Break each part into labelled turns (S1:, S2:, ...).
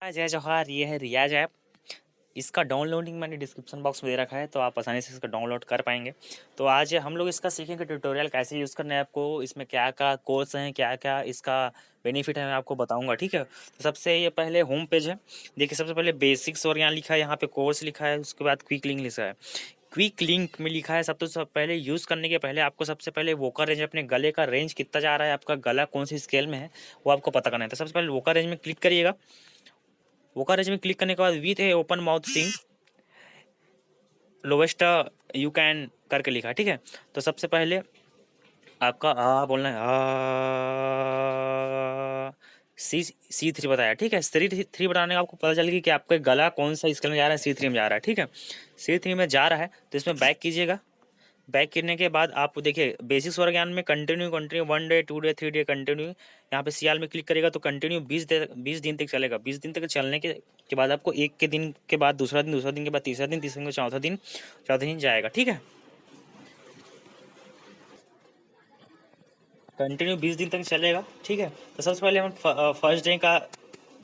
S1: जय जौहर, ये है रियाज ऐप। इसका डाउनलोडिंग मैंने डिस्क्रिप्शन बॉक्स में दे रखा है, तो आप आसानी से इसका डाउनलोड कर पाएंगे। तो आज हम लोग इसका सीखेंगे ट्यूटोरियल कैसे यूज़ करना है आपको, इसमें क्या क्या कोर्स हैं, क्या क्या इसका बेनिफिट है, मैं आपको बताऊंगा। ठीक है, तो सबसे ये पहले होम पेज है। देखिए, सबसे पहले बेसिक्स और यहाँ लिखा है, यहाँ पे कोर्स लिखा है, उसके बाद क्विक लिंक लिखा है। क्विक लिंक में लिखा है सब पहले यूज़ करने के पहले आपको सबसे पहले वोकल रेंज, अपने गले का रेंज कितना जा रहा है, आपका गला कौन सी स्केल में है वो आपको पता करना है। तो सबसे पहले वोकल रेंज में क्लिक करिएगा। वोकल रेंज में क्लिक करने के बाद with a open mouth sing lowest you can करके लिखा है। ठीक है, तो सबसे पहले आपका आ बोलना है, आ। C3 बताया। ठीक है, C3 बताने का आपको पता चल गया कि आपका गला कौन सा स्केल में जा रहा है, C3 में जा रहा है। ठीक है, C3 में जा रहा है तो इसमें बैक कीजिएगा। बैक करने के बाद आप देखिए बेसिक्स और ज्ञान में continue continue 1 day 2 day 3 day continue, यहाँ पे सियाल में क्लिक करेगा तो कंटिन्यू 20 दिन तक चलेगा। 20 दिन तक चलने के बाद आपको एक के दिन के बाद दूसरा दिन, दूसरा दिन के बाद तीसरा दिन, तीसरे दिन के चौथा दिन जाएगा। ठीक है, कंटिन्यू 20 दिन तक चलेगा। ठीक है, तो सबसे पहले हम फर्स्ट डे का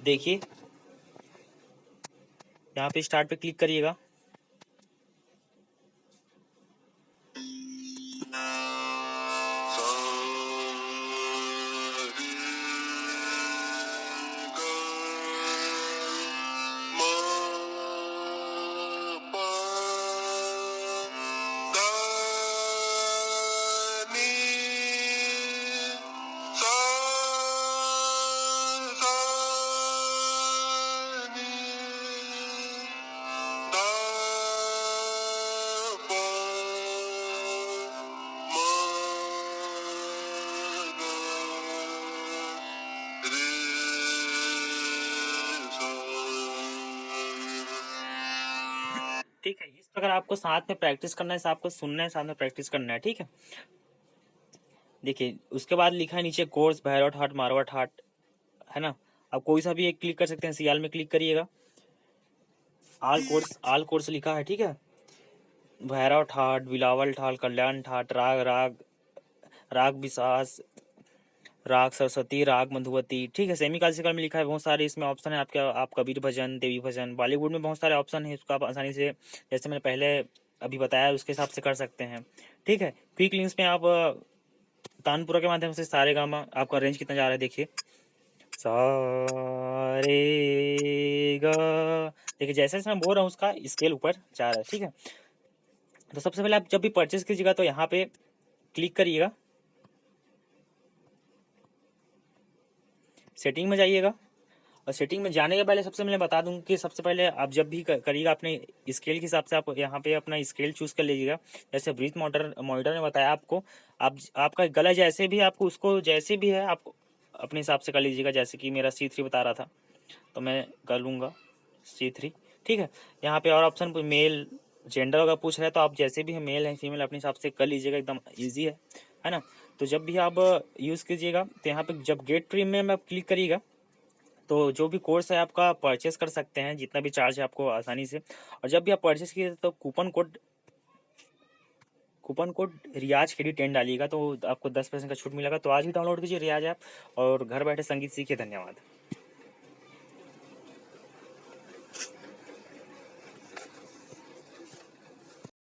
S1: देखिए, यहाँ पे स्टार्ट पे क्लिक करिएगा। ठीक है, इस प्रकार आपको साथ में प्रैक्टिस करना है, आपको सुनना है, साथ में प्रैक्टिस करना है। ठीक है, देखिए उसके बाद लिखा है नीचे कोर्स भैरव ठाट मारवा ठाट, है ना। आप कोई सा भी एक क्लिक कर सकते हैं। सियाल में क्लिक करिएगा, आल कोर्स लिखा है। ठीक है, भैरव ठाट, बिलावल ठाट, कल्याण ठाट, राग राग, राग विशास, राग सरस्वती, राग मधुवती। ठीक है, सेमी क्लासिकल में लिखा है, बहुत सारे इसमें ऑप्शन है आपके। आप कबीर भजन, देवी भजन, बॉलीवुड में बहुत सारे ऑप्शन है, इसको आप आसानी से जैसे मैंने पहले अभी बताया उसके हिसाब से कर सकते हैं। ठीक है, क्विक लिंक्स में आप तानपुरा के माध्यम से सारे गामा, आपका रेंज कितना जा रहा है देखिए, सारे गा। देखिए जैसे जैसे मैं बोल रहा हूँ उसका स्केल ऊपर जा रहा है। ठीक है, तो सबसे पहले आप जब भी परचेज कीजिएगा तो यहाँ पे क्लिक करिएगा, सेटिंग में जाइएगा। और सेटिंग में जाने के पहले सबसे पहले बता दूं कि सबसे पहले आप जब भी करिएगा अपने स्केल के हिसाब से आप यहाँ पे अपना स्केल चूज कर लीजिएगा। जैसे ब्रीथ मॉनिटर ने बताया आपको, आप आपका गला जैसे भी आपको उसको जैसे भी है आप अपने हिसाब से कर लीजिएगा। जैसे कि मेरा C3 बता रहा था तो मैं कर लूँगा C3। ठीक है, यहाँ पे और ऑप्शन मेल जेंडर अगर पूछ रहे हैं तो आप जैसे भी है, मेल है फीमेल, अपने हिसाब से कर लीजिएगा, एकदम ईजी है ना। तो जब भी आप यूज़ कीजिएगा तो यहाँ पे जब गेट प्रीमियम आप क्लिक करिएगा तो जो भी कोर्स है आपका परचेस कर सकते हैं, जितना भी चार्ज है आपको आसानी से। और जब भी आप परचेस कीजिए तो कूपन कोड रियाज KD10 डालिएगा तो आपको 10% का छूट मिलेगा। तो आज ही डाउनलोड कीजिए रियाज ऐप और घर बैठे संगीत सीखिए। धन्यवाद।